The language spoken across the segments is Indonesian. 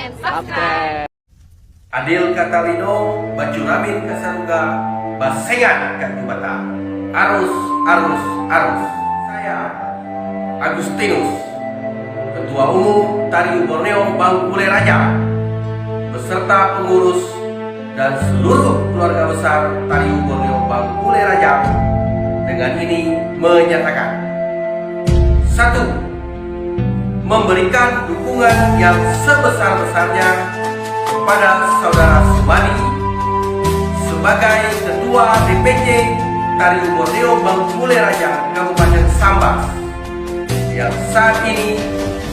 and subscribe. Adil Katalino, Bacuramin Kasaruga, Basengan Kak Jubata. Arus. Saya Agustinus, Ketua Umum Tariu Borneo Bangkule Raja, beserta pengurus dan seluruh keluarga besar Tariu Borneo Bangkule Raja, dengan ini menyatakan: 1. Memberikan dukungan yang sebesar-besarnya kepada Saudara Sumadi sebagai Ketua DPC Tariu Borneo Bangkule Raja Kabupaten Sambas yang saat ini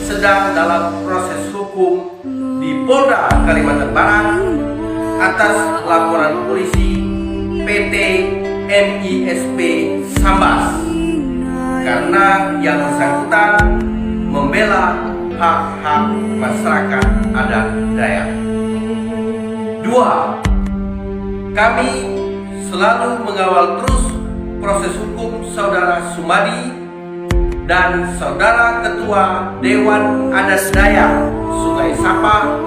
sedang dalam proses hukum di Polda Kalimantan Barat atas laporan polisi PT MISP Sambas karena yang bersangkutan membela hak-hak masyarakat adat Dayak. 2. Kami selalu mengawal terus proses hukum Saudara Sumadi dan Saudara Ketua Dewan Adat Dayak Sungai Sapa,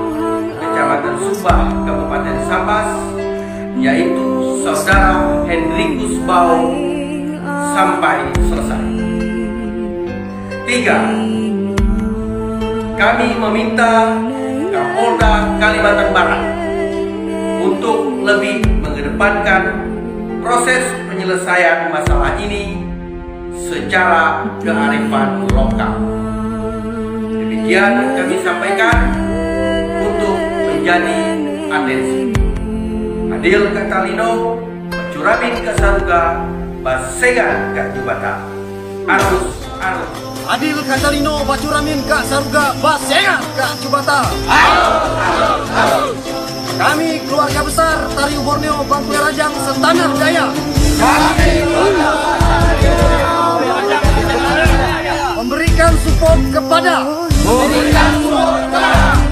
Kecamatan Subah, Kabupaten Sambas, yaitu Saudara Hendrikus Bau, sampai selesai. 3. Kami meminta Kapolda Kalimantan Barat untuk lebih mengedepankan proses penyelesaian masalah ini secara kearifan lokal. Demikian kami sampaikan untuk menjadi atensi. Adil Katalino, Bacuramin Kasaruga, Basengan Kak Jubata. Arus. Adil Katalino, Bacuramin Kak Saruga, Basengan Kak Jubata. Kami keluarga besar Tariu Borneo Bangkule Rajang setanah Daya memberikan support kepada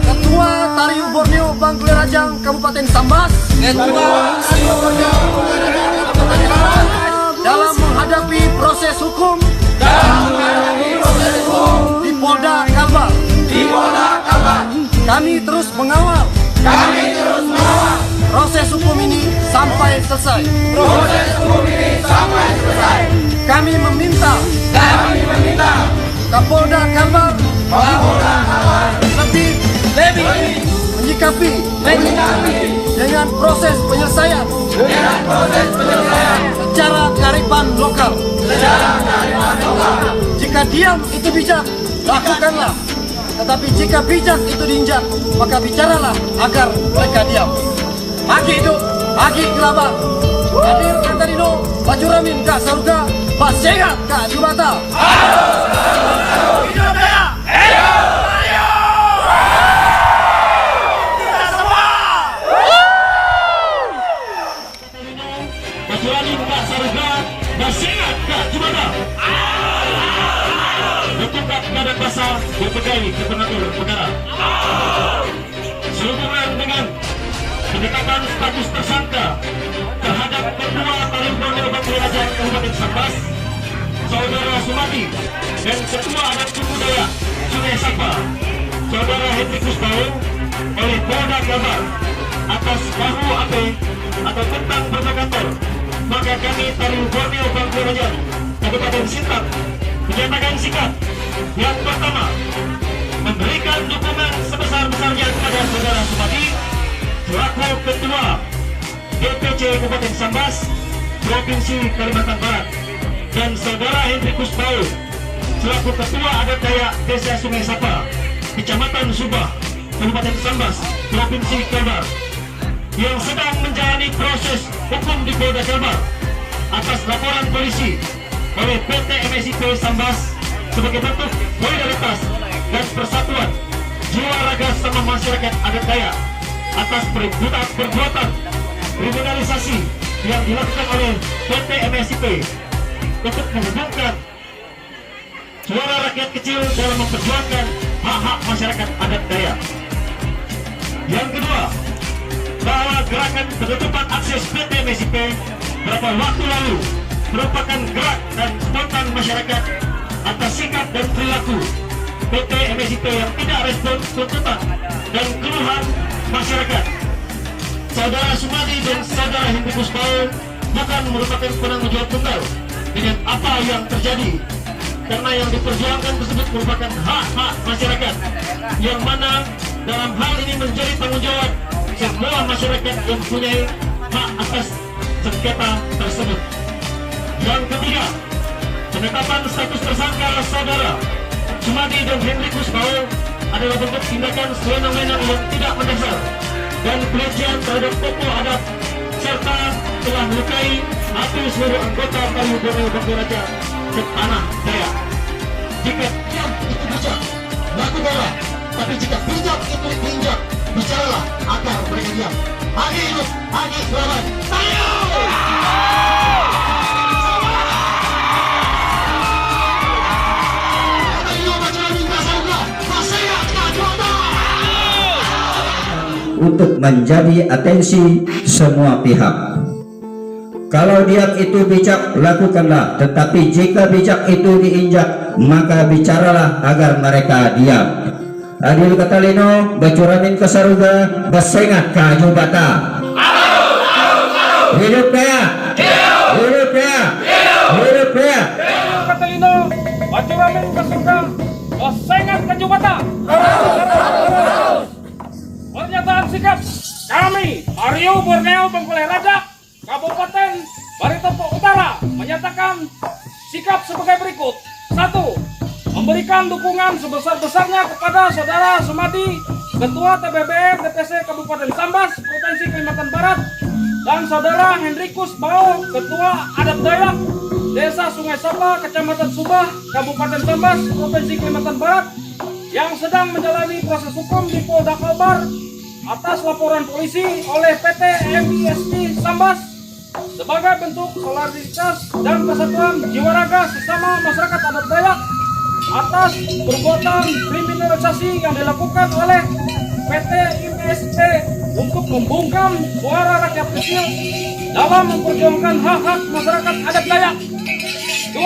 Ketua Tariu Borneo Bangkule Rajang Kabupaten Sambas dalam menghadapi proses hukum di Polda Kalbar. Kami terus mengawal proses hukum ini sampai selesai. Kami meminta Kapolda Kalbar lebih menyikapi dengan proses penyelesaian secara kearifan lokal. Jika diam itu bijak, lakukanlah. Tetapi jika bijak itu diinjak, maka bicaralah agar mereka diam. Pagi itu, pagi kelabang. Adil Katalino, Bacuramin Kak Saruga, Basengan Kak Jubata. Hidup Daya! Bacuramin Kak Saruga, Basengan Kak Jubata. Bertugas pada pasal berpegawai ke pengatur perkara. Sehubungan dengan penetapan status tersangka terhadap Ketua Tariu Borneo Bangkule Raja Kabupaten Sambas, Saudara Sumadi, dan Ketua Adat Suku Dayak Sungai Sapa, Saudara Hendrikus Bau, oleh Polda Kalbar atas bahu AP atau tentang provokator, maka kami Tariu Borneo Bangkule Raja Kabupaten Sintang menyatakan sikap. Yang pertama, memberikan dukungan sebesar-besarnya kepada Saudara Sumadi selaku Ketua DPC Kabupaten Sambas, Provinsi Kalimantan Barat, dan Saudara Hendrikus Bau selaku Ketua Adat Dayak Desa Sungai Sapa, Kecamatan Subah, Kabupaten Sambas, Provinsi Kalbar, yang sedang menjalani proses hukum di Polda Kalbar atas laporan polisi oleh PT MISP Sambas sebagai bentuk solidaritas dan persatuan jiwa raga sama masyarakat adat Dayak atas perbuatan kriminalisasi yang dilakukan oleh PT MISP untuk menghubungkan suara rakyat kecil dalam memperjuangkan hak-hak masyarakat adat Dayak. Yang kedua, bahwa gerakan penutupan akses PT MISP beberapa waktu lalu merupakan gerak dan spontan masyarakat atas sikap dan perilaku PT MISP yang tidak respon tuntutan dan keluhan masyarakat. Saudara Sumadi dan Saudara Hendrikus Bau bukan merupakan penanggung jawab tunggal dengan apa yang terjadi, karena yang diperjuangkan tersebut merupakan hak-hak masyarakat, yang mana dalam hal ini menjadi tanggung jawab semua masyarakat yang mempunyai hak atas sengketa tersebut. Yang ketiga, penetapan status tersangka Saudara Sumadi dan Hendrikus Bau adalah bentuk tindakan sewenang-wenang yang tidak mendasar dan pelecehan terhadap tokoh adat, serta telah melukai hati seluruh anggota Palu Borneo Bangka Raja setanah Dayak. Jika diam itu bijak, lakukanlah. Tapi jika bijak itu diinjak, bicaralah agar mereka diam. Hagi hidup, hagi selamat. Ayo! Untuk menjadi atensi semua pihak. Kalau diam itu bijak, lakukanlah. Tetapi jika bijak itu diinjak, maka bicaralah agar mereka diam. Adil Katalino, Bacuramin Kasaruga, Basengat Kaju Bata. Hidup Daya! Hidup Daya! Hidup Daya! Adil Katalino, Bacuramin Kasaruga, Basengat Kaju Bata. Pernyataan sikap kami, Mario Borneo Bangka Raja, Kabupaten Baritopo Utara, menyatakan sikap sebagai berikut. 1. Memberikan dukungan sebesar-besarnya kepada Saudara Sumadi, Ketua TBBM DPC Kabupaten Sambas, Provinsi Kalimantan Barat, dan Saudara Hendrikus Bau, Ketua Adat Dayak, Desa Sungai Sapa, Kecamatan Subah, Kabupaten Sambas, Provinsi Kalimantan Barat, yang sedang menjalani proses hukum di Polda Kalbar atas laporan polisi oleh PT MISP Sambas sebagai bentuk solidaritas dan persatuan jiwa raga sesama masyarakat adat Dayak atas perbuatan kriminalisasi yang dilakukan oleh PT MISP untuk membungkam suara rakyat kecil dalam memperjuangkan hak-hak masyarakat adat Dayak. 2.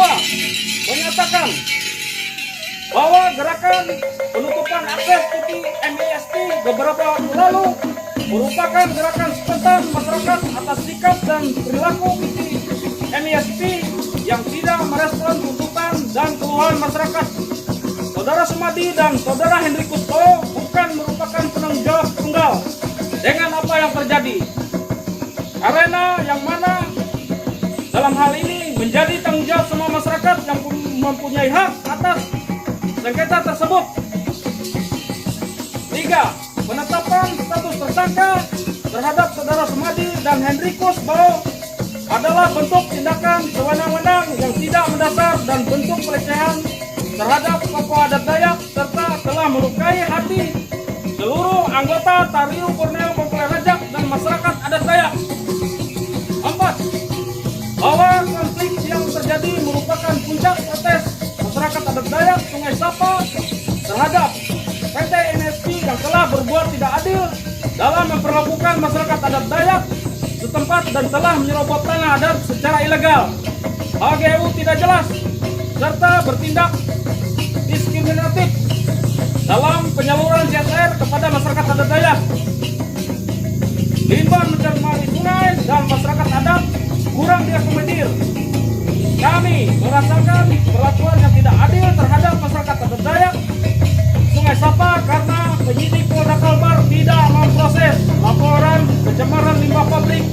Menyatakan bahwa gerakan penutupan akses PT MISP beberapa waktu lalu merupakan gerakan spontan masyarakat atas sikap dan perilaku PT MISP yang tidak merespon tuntutan dan keluhan masyarakat. Saudara Sumadi dan Saudara Hendrikus Bau bukan merupakan penanggung jawab tunggal dengan apa yang terjadi, karena yang mana dalam hal ini menjadi tanggung jawab semua masyarakat yang mempunyai hak atas sengketa tersebut. 3. Penetapan status tersangka terhadap Saudara Sumadi dan Hendrikus Bau adalah bentuk tindakan sewenang-wenang yang tidak mendasar dan bentuk pelecehan terhadap tokoh adat Dayak serta telah melukai hati seluruh anggota Tariu Borneo Bangka Raja dan masyarakat adat Dayak. 4. Bahwa konflik yang terjadi merupakan puncak protes masyarakat adat Dayak Sungai Sapa terhadap PT MISP yang telah berbuat tidak adil dalam memperlakukan masyarakat adat Dayak setempat dan telah menyerobot tanah adat secara ilegal, HGU tidak jelas, serta bertindak diskriminatif dalam penyaluran CSR kepada masyarakat adat Dayak. Limbah mencemari sungai dan masyarakat adat kurang diakomodir. Kami merasakan perlakuan yang tidak adil terhadap masyarakat adat Dayak Sungai Sapa karena penyidik Polda Kalbar tidak memproses laporan pencemaran limbah pabrik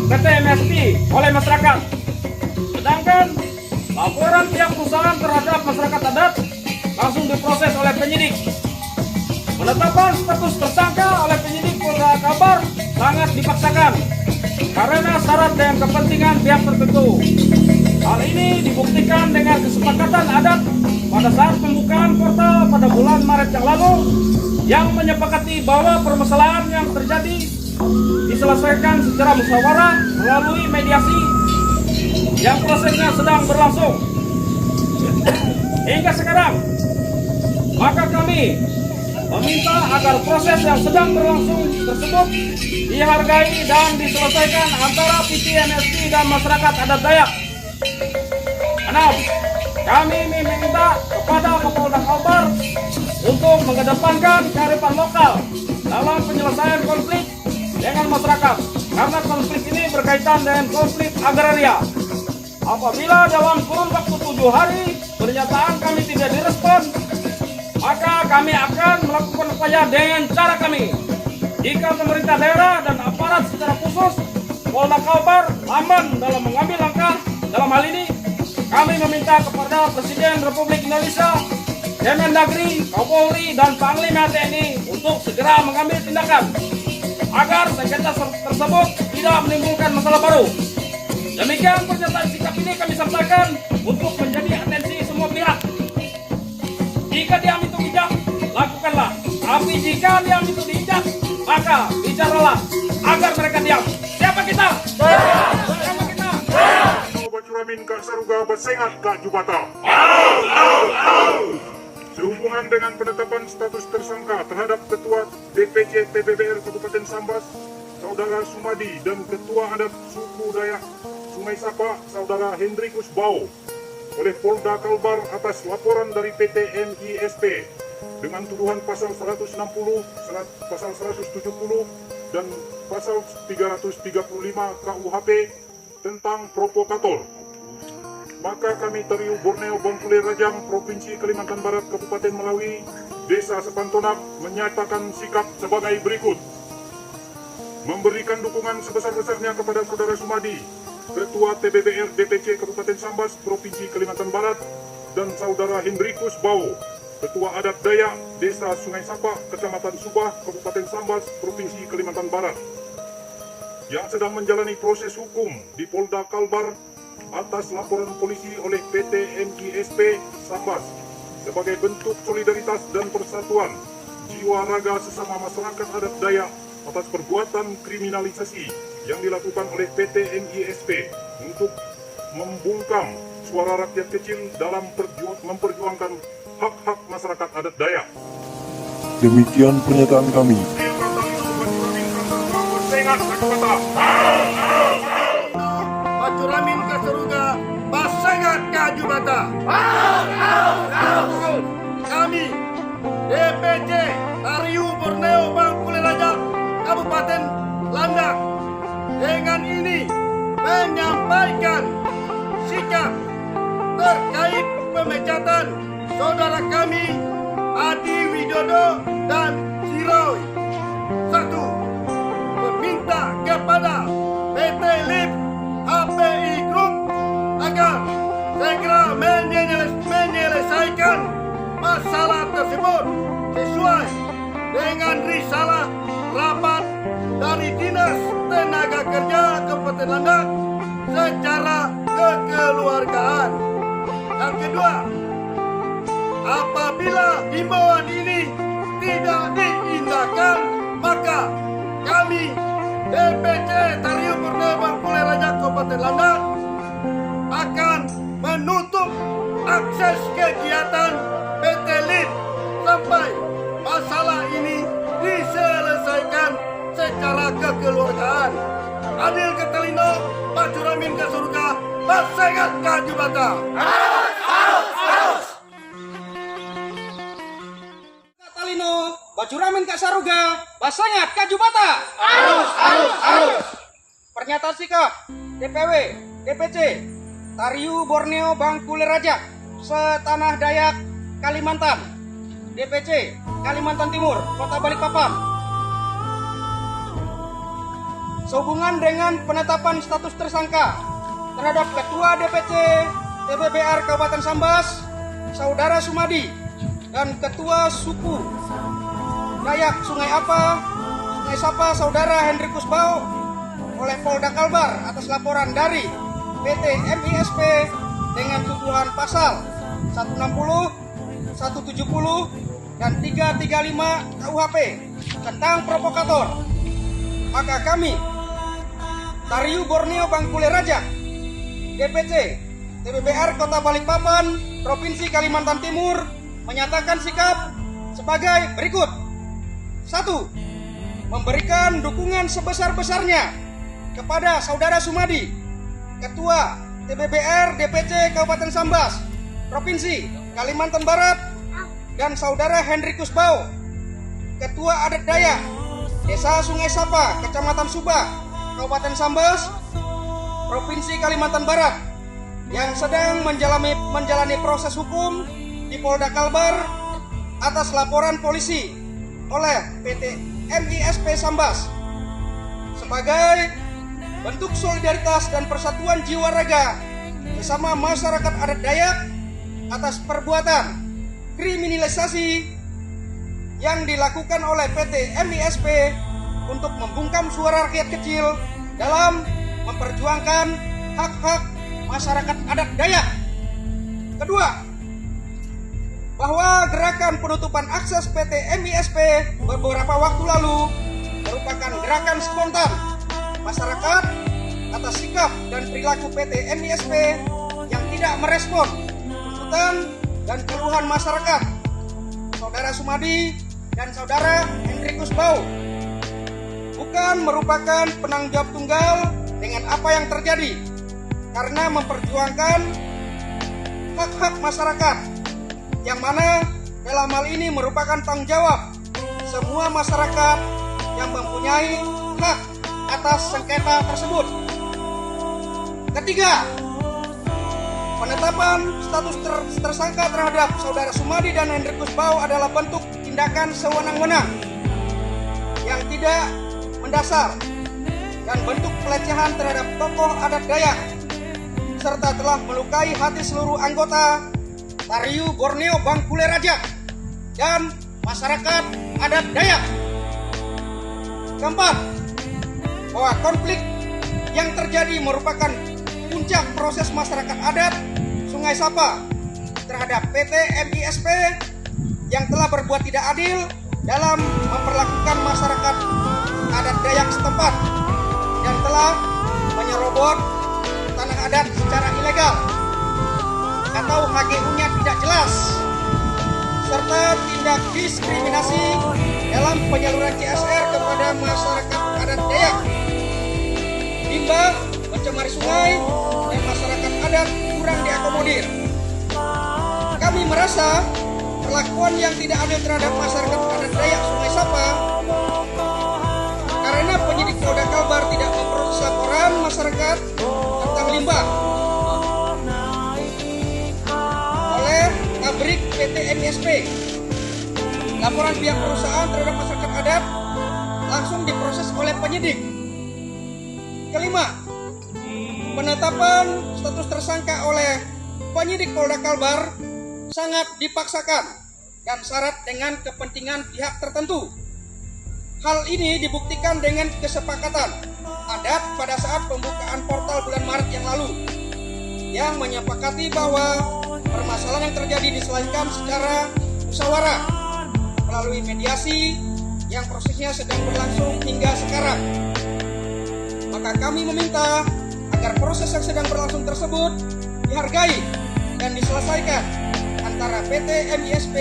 PT MISP oleh masyarakat. Sedangkan laporan pihak perusahaan terhadap masyarakat adat langsung diproses oleh penyidik. Penetapan status tersangka oleh penyidik Polda Kalbar sangat dipaksakan karena syarat dan kepentingan pihak tertentu. Hal ini dibuktikan dengan kesepakatan adat pada saat pembukaan portal pada bulan Maret yang lalu yang menyepakati bahwa permasalahan yang terjadi diselesaikan secara musyawarah melalui mediasi yang prosesnya sedang berlangsung hingga sekarang. Maka kami meminta agar proses yang sedang berlangsung tersebut dihargai dan diselesaikan antara PT MISP dan masyarakat adat Dayak. 6. Kami meminta kepada Kapolda Kalbar untuk mengedepankan kearifan lokal penyelesaian konflik dengan masyarakat, karena konflik ini berkaitan dengan konflik agraria. Apabila dalam kurun waktu 7 hari pernyataan kami tidak direspon, maka kami akan melakukan upaya dengan cara kami. Jika pemerintah daerah dan aparat secara khusus Polda Kalbar lamban dalam mengambil langkah dalam hal ini, kami meminta kepada Presiden Republik Indonesia, Kemendagri, Kapolri, dan Panglima TNI untuk segera mengambil tindakan agar sengketa tersebut tidak menimbulkan masalah baru. Demikian pernyataan sikap ini kami sampaikan untuk menjadi atensi semua pihak. Jika diam itu bijak, lakukanlah. Tapi jika diam itu diinjak, maka bicaralah agar mereka diam. Siapa kita? Siapa kita? Bacuramin Kak Saruga Basengat Kak Jubata. Sehubungan dengan penetapan status tersangka terhadap Ketua DPC PBBR Kabupaten Sambas, Saudara Sumadi, dan Ketua Adat Suku Dayak Sungai Sapa, Saudara Hendrikus Bau, oleh Polda Kalbar atas laporan dari PT MISP dengan tuduhan pasal 160, pasal 170, dan pasal 335 KUHP tentang provokator. Maka kami Tariu Borneo Bangkule Rajang, Provinsi Kalimantan Barat, Kabupaten Melawi, Desa Sepantonak menyatakan sikap sebagai berikut. Memberikan dukungan sebesar-besarnya kepada Saudara Sumadi, Ketua TBBR DPC Kabupaten Sambas, Provinsi Kalimantan Barat, dan Saudara Hendrikus Bau, Ketua Adat Dayak Desa Sungai Sapa, Kecamatan Subah, Kabupaten Sambas, Provinsi Kalimantan Barat, yang sedang menjalani proses hukum di Polda Kalbar atas laporan polisi oleh PT MISP Sambas sebagai bentuk solidaritas dan persatuan jiwa raga sesama masyarakat adat Dayak atas perbuatan kriminalisasi yang dilakukan oleh PT MISP untuk membungkam suara rakyat kecil dalam memperjuangkan hak-hak masyarakat adat Dayak. Demikian pernyataan kami. Bacuramin Kasaruga Basengat Kajubata. Kami DPC Tariu Borneo Bangkule Rajang Kabupaten Landak dengan ini menyampaikan sikap terkait pemecatan saudara kami Adi Widodo dan Siroy. 1. Meminta kepada PT LIP HPI Group agar segera menyelesaikan masalah tersebut sesuai dengan risalah rapat dari Dinas Tenaga Kerja Kabupaten Landak secara kekeluargaan. Yang kedua, apabila himbauan ini tidak diindahkan, maka kami DPC Tariu Borneo Bangkule Rajang Kabupaten Landak akan menutup akses kegiatan PT LIP sampai masalah ini diselesaikan secara kekeluargaan. Adil Ketelino, Bacuramin Kasaruga, Basengat Kajubata. Ketelino, Bacuramin Kasaruga, Basengat Kajubata. Pernyataan sikap DPW, DPC, Tariu Borneo Bangkule Rajang, Setanah Dayak, Kalimantan, DPC, Kalimantan Timur, Kota Balikpapan. Sehubungan dengan penetapan status tersangka terhadap Ketua DPC TBBR Kabupaten Sambas, Saudara Sumadi, dan Ketua Suku Dayak Sungai Sapa, Saudara Hendrikus Bau, oleh Polda Kalbar atas laporan dari PT MISP dengan tuduhan pasal 160, 170, dan 335 KUHP tentang provokator. Maka kami Tariu Borneo Bangkule Rajang, DPC TBBR Kota Balikpapan, Provinsi Kalimantan Timur menyatakan sikap sebagai berikut. 1. Memberikan dukungan sebesar-besarnya kepada Saudara Sumadi, Ketua TBBR DPC Kabupaten Sambas, Provinsi Kalimantan Barat, dan Saudara Hendrikus Bau, Ketua Adat Dayak Desa Sungai Sapa, Kecamatan Subak, Kabupaten Sambas, Provinsi Kalimantan Barat, yang sedang menjalani proses hukum di Polda Kalbar atas laporan polisi oleh PT MISP Sambas sebagai bentuk solidaritas dan persatuan jiwa raga bersama masyarakat adat Dayak atas perbuatan kriminalisasi yang dilakukan oleh PT MISP untuk membungkam suara rakyat kecil dalam memperjuangkan hak-hak masyarakat adat Dayak. Kedua, bahwa gerakan penutupan akses PT MISP beberapa waktu lalu merupakan gerakan spontan masyarakat atas sikap dan perilaku PT MISP yang tidak merespon tuntutan dan keluhan masyarakat Saudara Sumadi dan Saudara Hendrikus Bau, bukan merupakan penanggung jawab tunggal dengan apa yang terjadi, karena memperjuangkan hak-hak masyarakat yang mana dalam hal ini merupakan tanggung jawab semua masyarakat yang mempunyai hak atas sengketa tersebut. Ketiga, penetapan status tersangka terhadap Saudara Sumadi dan Hendrikus Bau adalah bentuk tindakan sewenang-wenang yang tidak mendasar dan bentuk pelecehan terhadap tokoh adat Dayak, serta telah melukai hati seluruh anggota Tariu Borneo Bangkule Rajak dan masyarakat adat Dayak. Keempat, bahwa konflik yang terjadi merupakan puncak proses masyarakat adat Sungai Sapa terhadap PT MISP yang telah berbuat tidak adil dalam memperlakukan masyarakat adat Dayak setempat dan telah menyerobot tanah adat secara ilegal atau HGU-nya tidak jelas, serta tindak diskriminasi dalam penyaluran CSR kepada masyarakat adat Dayak, limbah, mencemari sungai, dan masyarakat adat kurang diakomodir. Kami merasa perlakuan yang tidak adil terhadap masyarakat adat Dayak Sungai Sapa karena penyidik Polda Kalbar tidak memproses laporan masyarakat tentang limbah oleh pabrik PT MISP. Laporan pihak perusahaan terhadap masyarakat adat langsung diproses oleh penyidik. Kelima, penetapan status tersangka oleh penyidik Polda Kalbar sangat dipaksakan dan syarat dengan kepentingan pihak tertentu. Hal ini dibuktikan dengan kesepakatan adat pada saat pembukaan portal bulan Maret yang lalu, yang menyepakati bahwa permasalahan yang terjadi diselesaikan secara musyawarah melalui mediasi yang prosesnya sedang berlangsung hingga sekarang. Maka kami meminta agar proses yang sedang berlangsung tersebut dihargai dan diselesaikan antara PT MISP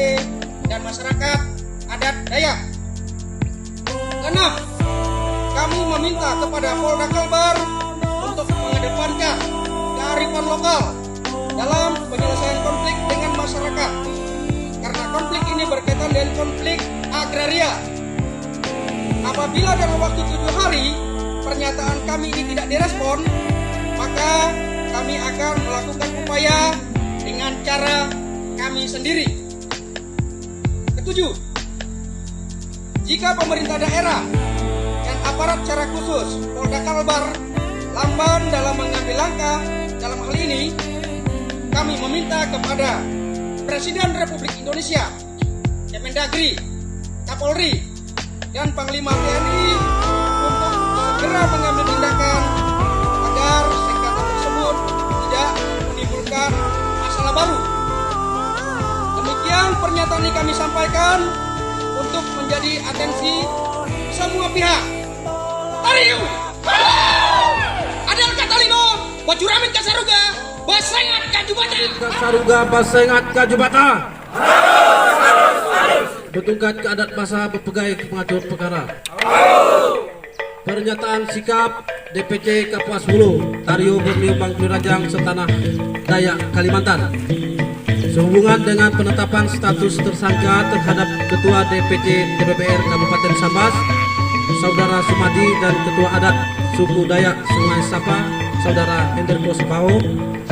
dan masyarakat adat Dayak. Keenam, kami meminta kepada Polda Kalbar untuk mengedepankan kearifan lokal dalam penyelesaian konflik dengan masyarakat, karena konflik ini berkaitan dengan konflik agraria. Apabila dalam waktu 7 hari pernyataan kami ini tidak direspon, maka kami akan melakukan upaya dengan cara kami sendiri. Ketujuh, jika pemerintah daerah dan aparat secara khusus Polda Kalbar lamban dalam mengambil langkah dalam hal ini, kami meminta kepada Presiden Republik Indonesia, Kemendagri, Kapolri, dan Panglima TNI untuk segera mengambil tindakan agar sengketa tersebut tidak menimbulkan masalah baru. Demikian pernyataan ini kami sampaikan untuk menjadi atensi semua pihak. Tariu, Adal Katalino, Bajuramin Kasaruga, Basengat Kajubata. Kasaruga Basengat Kajubata. Bertungkat ke adat masa berpegai pengatur perkara. Pernyataan sikap DPC Kapuas Hulu, Tariu Borneo Bangkule Rajang Setanah Dayak Kalimantan sehubungan dengan penetapan status tersangka terhadap Ketua DPC TBBR Kabupaten Sambas Saudara Sumadi dan Ketua Adat Suku Dayak Sungai Sapa, Saudara Hendrikus Bao,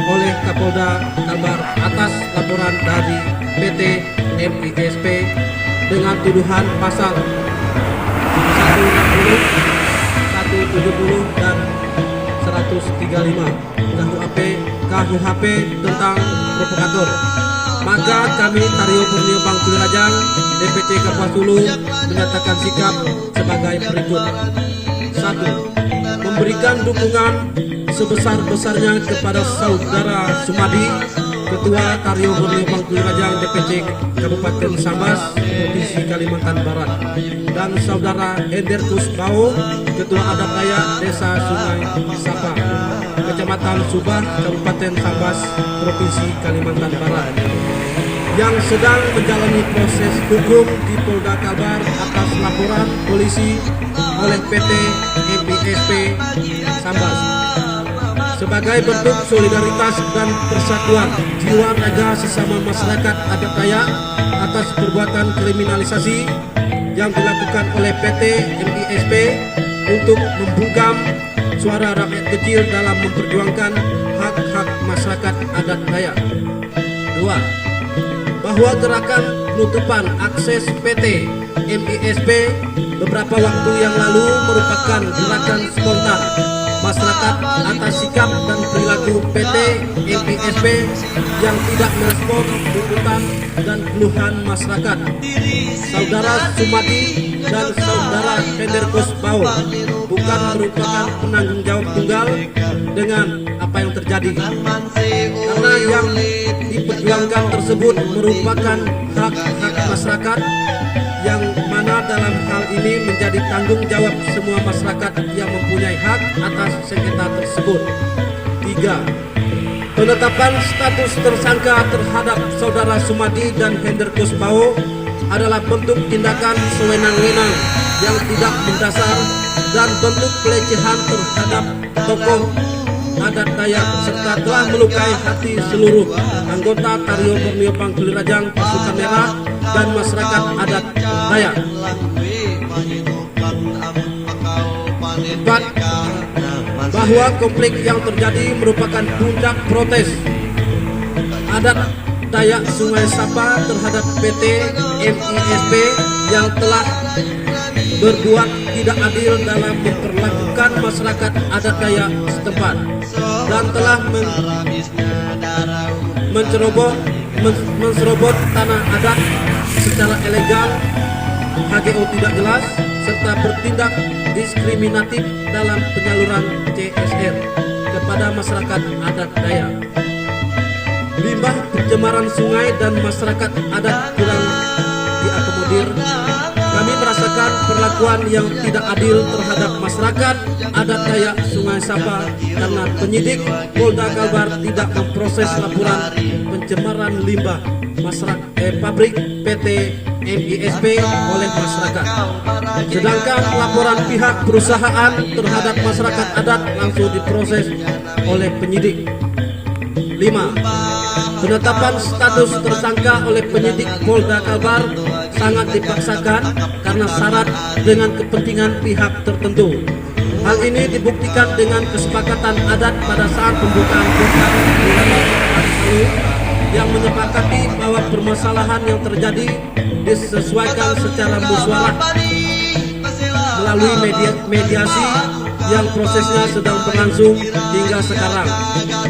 oleh Kapolda Kalbar atas laporan dari PT MISP dengan tuduhan pasal 160, 170 dan 135 KUHP tentang provokator. Maka kami Tario Borneo Bangku Rajang DPC Kapuas Hulu menyatakan sikap sebagai berikut. 1. Memberikan dukungan sebesar-besarnya kepada Saudara Sumadi, Ketua Tario Borneo Bangku Rajang DPC Kabupaten Sambas, Provinsi Kalimantan Barat, dan Saudara Hendrikus Bao, Ketua Adat Dayak Desa Sungai Sapa, Kecamatan Subah, Kabupaten Sambas, Provinsi Kalimantan Barat, yang sedang menjalani proses hukum di Polda Kalbar atas laporan polisi oleh PT MISP Sambas. Sebagai bentuk solidaritas dan persatuan jiwa raga sesama masyarakat adat Dayak atas perbuatan kriminalisasi yang dilakukan oleh PT MISP untuk membungkam suara rakyat kecil dalam memperjuangkan hak-hak masyarakat adat Dayak. 2. Bahwa gerakan penutupan akses PT MISP beberapa waktu yang lalu merupakan gerakan spontan masyarakat atas sikap dan perilaku PT MISP yang tidak merespon tuntutan dan keluhan masyarakat. Saudara Sumadi dan Saudara Hendrikus Bao bukan merupakan penanggung jawab tunggal dengan apa yang terjadi, karena yang diperjuangkan tersebut merupakan hak-hak masyarakat yang mana dalam hal ini menjadi tanggung jawab semua masyarakat yang mempunyai hak atas sengketa tersebut. 3. Penetapan status tersangka terhadap Saudara Sumadi dan Hendrikus Bao adalah bentuk tindakan sewenang-wenang yang tidak mendasar dan bentuk pelecehan terhadap tokoh adat Dayak serta telah melukai hati seluruh anggota Tario Borneo Bangku Rajang Pasukan Merah dan masyarakat adat Dayak. 4. Bahwa konflik yang terjadi merupakan puncak protes adat Dayak Sungai Sapa terhadap PT MISP yang telah berbuat tidak adil dalam memperlakukan masyarakat adat Dayak setempat dan telah mencerobot tanah adat secara ilegal, HGO tidak jelas, serta bertindak diskriminatif dalam penyaluran CSR kepada masyarakat adat Dayak. Limbah pencemaran sungai dan masyarakat adat kurang diakomodir. Kami merasakan perlakuan yang tidak adil terhadap masyarakat adat Dayak Sungai Sapa karena penyidik Polda Kalbar tidak memproses laporan pencemaran limbah pabrik PT MISP oleh masyarakat. Sedangkan laporan pihak perusahaan terhadap masyarakat adat langsung diproses oleh penyidik. 5. Penetapan status tersangka oleh penyidik Polda Kalbar sangat dipaksakan karena syarat dengan kepentingan pihak tertentu. Hal ini dibuktikan dengan kesepakatan adat pada saat pembukaan program yang menyepakati bahwa permasalahan yang terjadi disesuaikan secara musyawarah melalui mediasi yang prosesnya sedang berlangsung hingga sekarang.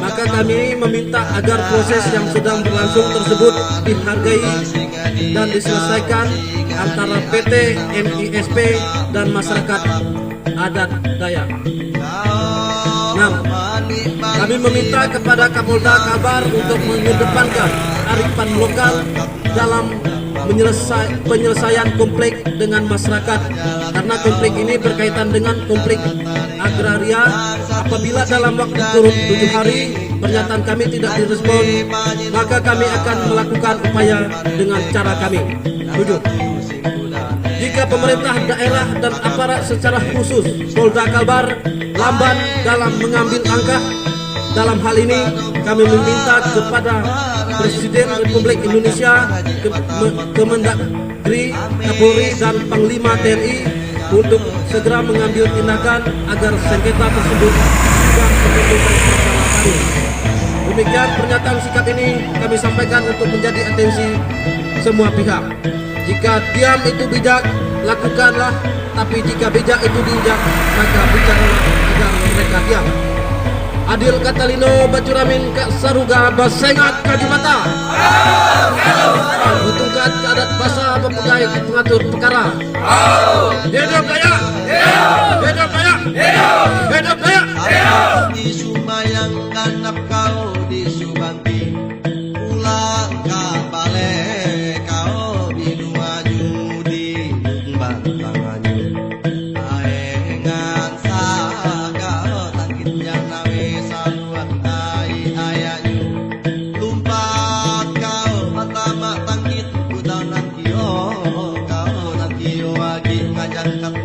Maka kami meminta agar proses yang sedang berlangsung tersebut dihargai dan diselesaikan antara PT MISP dan masyarakat adat Dayak. 6. Kami meminta kepada Kapolda Kalbar untuk mengedepankan kearifan lokal dalam penyelesaian konflik dengan masyarakat, karena konflik ini berkaitan dengan konflik agraria. Apabila dalam waktu kurun 7 hari pernyataan kami tidak direspon, maka kami akan melakukan upaya dengan cara kami. 7. Jika pemerintah daerah dan aparat secara khusus Polda Kalbar lamban dalam mengambil langkah dalam hal ini, kami meminta kepada Presiden Republik Indonesia, Kemendagri, Kapolri, dan Panglima TNI untuk segera mengambil tindakan agar sengketa tersebut tidak menimbulkan masalah baru. Demikian pernyataan sikap ini kami sampaikan untuk menjadi atensi semua pihak. Jika diam itu bijak, lakukanlah. Tapi jika bijak itu diinjak, maka bicaralah agar mereka diam. Adil Katalino Bacuramin Kak Saruga Basengat Kajumata. Betungkat keadat basa mempunyai pengatur perkara. Hidup layak. Hidup layak. Hidup layak. Disumayangkan kau disubanti pulang kabale kau binua judi umbat tangannya aengan sa kau tangkitnya nawe saluang tai ayahnya lumpat kau pertama tangkit kau nanti kau nanti wagi ngajak